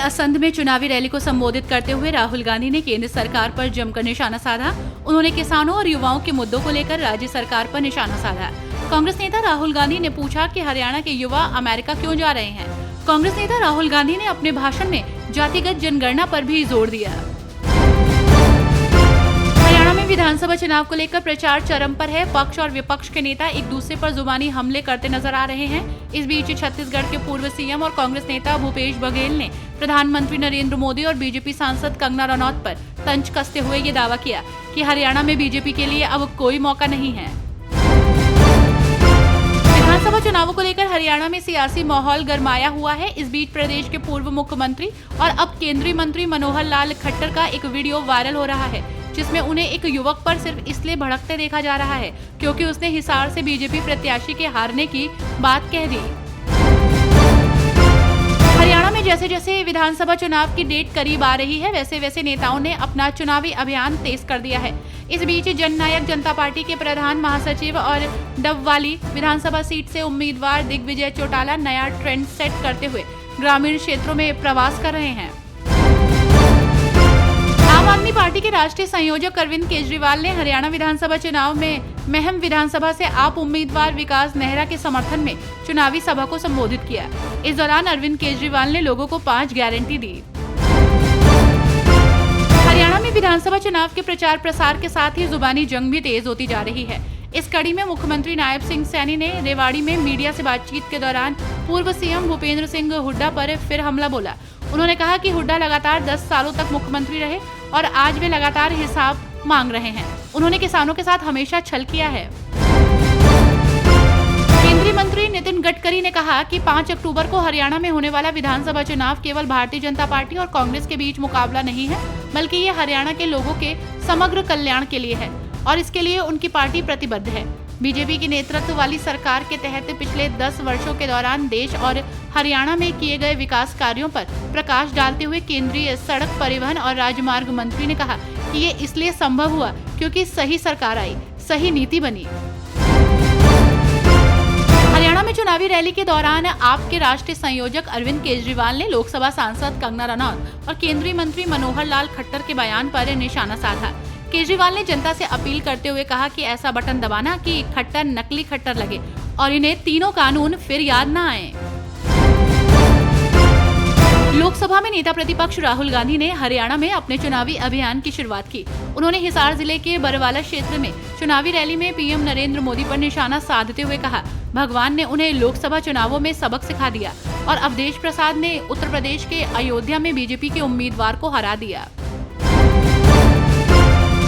असंध में चुनावी रैली को संबोधित करते हुए राहुल गांधी ने केंद्र सरकार पर जमकर निशाना साधा। उन्होंने किसानों और युवाओं के मुद्दों को लेकर राज्य सरकार पर निशाना साधा। कांग्रेस नेता राहुल गांधी ने पूछा कि हरियाणा के युवा अमेरिका क्यों जा रहे हैं। कांग्रेस नेता राहुल गांधी ने अपने भाषण में जातिगत जनगणना पर भी जोर दिया। हरियाणा में विधानसभा चुनाव को लेकर प्रचार चरम पर है। पक्ष और विपक्ष के नेता एक दूसरे पर जुबानी हमले करते नजर आ रहे हैं। इस बीच छत्तीसगढ़ के पूर्व सीएम और कांग्रेस नेता भूपेश बघेल ने प्रधानमंत्री नरेंद्र मोदी और बीजेपी सांसद कंगना रनौत पर तंज कसते हुए ये दावा किया कि हरियाणा में बीजेपी के लिए अब कोई मौका नहीं है। विधानसभा चुनावों को लेकर हरियाणा में सियासी माहौल गरमाया हुआ है। इस बीच प्रदेश के पूर्व मुख्यमंत्री और अब केंद्रीय मंत्री मनोहर लाल खट्टर का एक वीडियो वायरल हो रहा है, जिसमें उन्हें एक युवक पर सिर्फ इसलिए भड़कते देखा जा रहा है क्योंकि उसने हिसार से बीजेपी प्रत्याशी के हारने की बात कह दी। हरियाणा में जैसे जैसे विधानसभा चुनाव की डेट करीब आ रही है, वैसे वैसे नेताओं ने अपना चुनावी अभियान तेज कर दिया है। इस बीच जननायक जनता पार्टी के प्रधान महासचिव और डबवाली विधानसभा सीट से उम्मीदवार दिग्विजय चौटाला नया ट्रेंड सेट करते हुए ग्रामीण क्षेत्रों में प्रवास कर रहे हैं। आम आदमी पार्टी के राष्ट्रीय संयोजक अरविंद केजरीवाल ने हरियाणा विधानसभा चुनाव में महम विधानसभा से आप उम्मीदवार विकास नेहरा के समर्थन में चुनावी सभा को संबोधित किया। इस दौरान अरविंद केजरीवाल ने लोगों को 5 गारंटी दी। हरियाणा में विधानसभा चुनाव के प्रचार प्रसार के साथ ही जुबानी जंग भी तेज होती जा रही है। इस कड़ी में मुख्यमंत्री नायब सिंह सैनी ने रेवाड़ी में मीडिया से बातचीत के दौरान पूर्व सीएम भूपेंद्र सिंह हुड्डा पर फिर हमला बोला। उन्होंने कहा कि हुड्डा लगातार 10 सालों तक मुख्यमंत्री रहे और आज वे लगातार हिसाब मांग रहे हैं। उन्होंने किसानों के साथ हमेशा छल किया है। केंद्रीय मंत्री नितिन गडकरी ने कहा कि 5 अक्टूबर को हरियाणा में होने वाला विधानसभा चुनाव केवल भारतीय जनता पार्टी और कांग्रेस के बीच मुकाबला नहीं है, बल्कि ये हरियाणा के लोगों के समग्र कल्याण के लिए है और इसके लिए उनकी पार्टी प्रतिबद्ध है। बीजेपी की नेतृत्व वाली सरकार के तहत पिछले 10 वर्षों के दौरान देश और हरियाणा में किए गए विकास कार्यों पर प्रकाश डालते हुए केंद्रीय सड़क परिवहन और राजमार्ग मंत्री ने कहा कि ये इसलिए संभव हुआ क्योंकि सही सरकार आई, सही नीति बनी। हरियाणा में चुनावी रैली के दौरान आपके राष्ट्रीय संयोजक अरविंद केजरीवाल ने लोकसभा सांसद कंगना रनौत और केंद्रीय मंत्री मनोहर लाल खट्टर के बयान पर निशाना साधा। केजरीवाल ने जनता से अपील करते हुए कहा कि ऐसा बटन दबाना कि खट्टर नकली खट्टर लगे और इन्हें तीनों कानून फिर याद न आए। लोकसभा में नेता प्रतिपक्ष राहुल गांधी ने हरियाणा में अपने चुनावी अभियान की शुरुआत की। उन्होंने हिसार जिले के बरवाला क्षेत्र में चुनावी रैली में पीएम नरेंद्र मोदी पर निशाना साधते हुए कहा, भगवान ने उन्हें लोकसभा चुनावों में सबक सिखा दिया और अवधेश प्रसाद ने उत्तर प्रदेश के अयोध्या में बीजेपी के उम्मीदवार को हरा दिया।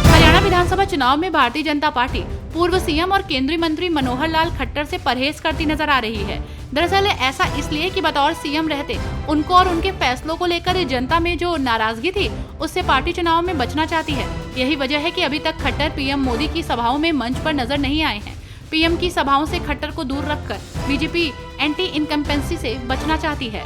हरियाणा विधानसभा चुनाव में भारतीय जनता पार्टी पूर्व सीएम और केंद्रीय मंत्री मनोहर लाल खट्टर से परहेज करती नजर आ रही है। दरअसल ऐसा इसलिए कि बतौर सीएम रहते उनको और उनके फैसलों को लेकर जनता में जो नाराजगी थी, उससे पार्टी चुनाव में बचना चाहती है। यही वजह है कि अभी तक खट्टर पीएम मोदी की सभाओं में मंच पर नजर नहीं आए हैं। पीएम की सभाओं से खट्टर को दूर रखकर बीजेपी एंटी इनकम्पेंसी से बचना चाहती है।